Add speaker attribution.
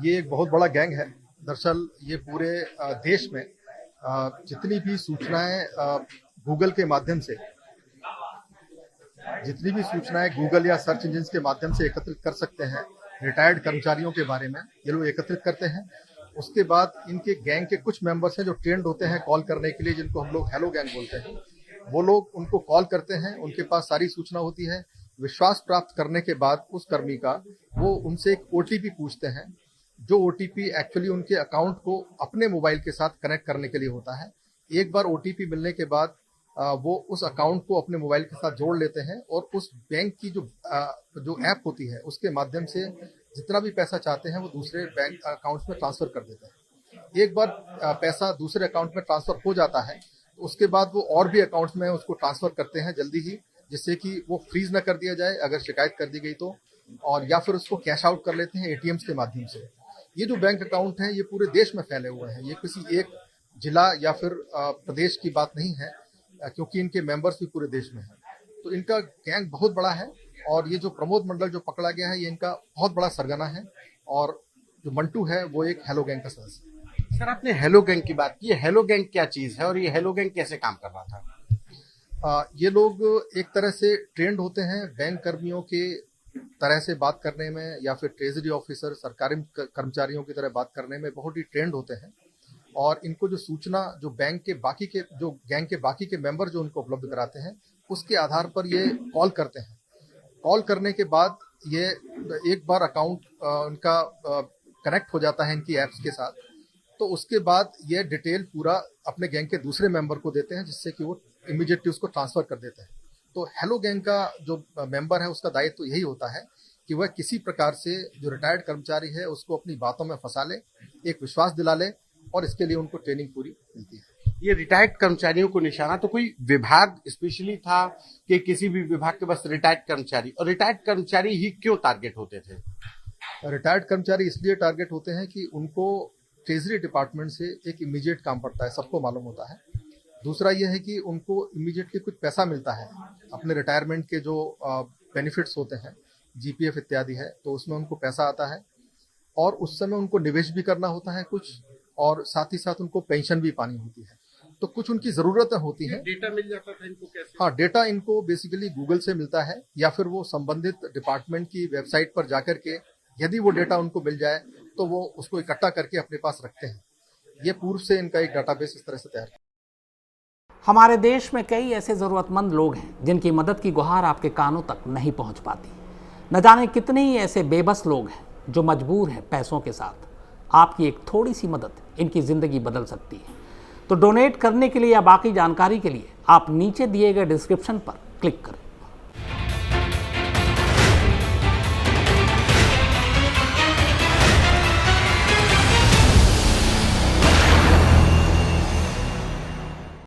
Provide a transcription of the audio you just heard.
Speaker 1: ये एक बहुत बड़ा गैंग है। दरअसल ये पूरे देश में जितनी भी सूचनाएं गूगल के माध्यम से जितनी भी सूचनाएं गूगल या सर्च इंजिन के माध्यम से एकत्रित कर सकते हैं, रिटायर्ड कर्मचारियों के बारे में ये लोग एकत्रित करते हैं। उसके बाद इनके गैंग के कुछ मेंबर्स हैं जो ट्रेंड होते हैं कॉल करने के लिए, जिनको हम लोग हेलो गैंग बोलते हैं। वो लोग उनको कॉल करते हैं, उनके पास सारी सूचना होती है। विश्वास प्राप्त करने के बाद उस कर्मी का वो उनसे एक ओटीपी पूछते हैं, जो ओटीपी एक्चुअली उनके अकाउंट को अपने मोबाइल के साथ कनेक्ट करने के लिए होता है। एक बार ओटीपी मिलने के बाद वो उस अकाउंट को अपने मोबाइल के साथ जोड़ लेते हैं और उस बैंक की जो ऐप होती है उसके माध्यम से जितना भी पैसा चाहते हैं वो दूसरे बैंक अकाउंट्स में ट्रांसफर कर देते हैं। एक बार पैसा दूसरे अकाउंट में ट्रांसफर हो जाता है तो उसके बाद वो और भी अकाउंट्स में उसको ट्रांसफर करते हैं जल्दी ही, जिससे कि वो फ्रीज न कर दिया जाए अगर शिकायत कर दी गई तो, और या फिर उसको कैश आउट कर लेते हैं एटीएम्स के माध्यम से। ये जो बैंक अकाउंट हैं ये पूरे देश में फैले हुए हैं, ये किसी एक जिला या फिर प्रदेश की बात नहीं है, क्योंकि इनके मेंबर्स भी पूरे देश में हैं। तो इनका गैंग बहुत बड़ा है और ये जो प्रमोद मंडल जो पकड़ा गया है ये इनका बहुत बड़ा सरगना है, और जो मंटू है वो एक हेलो गैंग का सदस्य है।
Speaker 2: सर, आपने हेलो गैंग की बात की, हेलो गैंग क्या चीज है और ये हेलो गैंग कैसे काम कर रहा था?
Speaker 1: ये लोग एक तरह से ट्रेंड होते हैं बैंक कर्मियों के तरह से बात करने में, या फिर ट्रेजरी ऑफिसर सरकारी कर्मचारियों की तरह बात करने में बहुत ही ट्रेंड होते हैं। और इनको जो सूचना जो बैंक के बाकी के जो गैंग के बाकी के मेंबर जो उनको उपलब्ध कराते हैं उसके आधार पर ये कॉल करते हैं। कॉल करने के बाद ये एक बार अकाउंट उनका कनेक्ट हो जाता है इनकी ऐप्स के साथ, तो उसके बाद ये डिटेल पूरा अपने गैंग के दूसरे मेंबर को देते हैं, जिससे कि वो इमीडिएटली उसको ट्रांसफर कर देते हैं। तो हेलो गैंग का जो मेंबर है उसका दायित्व यही होता है कि वह किसी प्रकार से जो रिटायर्ड कर्मचारी है उसको अपनी बातों में फंसा ले, एक विश्वास दिला ले, और इसके लिए उनको ट्रेनिंग पूरी मिलती है।
Speaker 2: ये रिटायर्ड कर्मचारियों को निशाना तो कोई विभाग स्पेशली था कि किसी भी विभाग के बस रिटायर्ड कर्मचारी, और रिटायर्ड कर्मचारी ही क्यों टारगेट होते थे?
Speaker 1: रिटायर्ड कर्मचारी इसलिए टारगेट होते हैं कि उनको ट्रेजरी डिपार्टमेंट से एक इमीडिएट काम पड़ता है, सबको मालूम होता है। दूसरा यह है कि उनको इमीडिएटली कुछ पैसा मिलता है, अपने रिटायरमेंट के जो बेनिफिट्स होते हैं, जीपीएफ इत्यादि है, तो उसमें उनको पैसा आता है, और उस समय उनको निवेश भी करना होता है कुछ, और साथ ही साथ उनको पेंशन भी पानी होती है। तो कुछ उनकी जरूरतें होती हैं।
Speaker 2: डेटा मिल जाता था इनको कैसे?
Speaker 1: हाँ, डेटा इनको बेसिकली गूगल से मिलता है, या फिर वो संबंधित डिपार्टमेंट की वेबसाइट पर जाकर के यदि वो डेटा उनको मिल जाए तो वो उसको इकट्ठा करके अपने पास रखते हैं। ये पूर्व से इनका एक डाटाबेस इस तरह से तैयार है।
Speaker 3: हमारे देश में कई ऐसे ज़रूरतमंद लोग हैं जिनकी मदद की गुहार आपके कानों तक नहीं पहुंच पाती। न जाने कितने ही ऐसे बेबस लोग हैं जो मजबूर हैं पैसों के साथ। आपकी एक थोड़ी सी मदद इनकी ज़िंदगी बदल सकती है। तो डोनेट करने के लिए या बाकी जानकारी के लिए आप नीचे दिए गए डिस्क्रिप्शन पर क्लिक करें।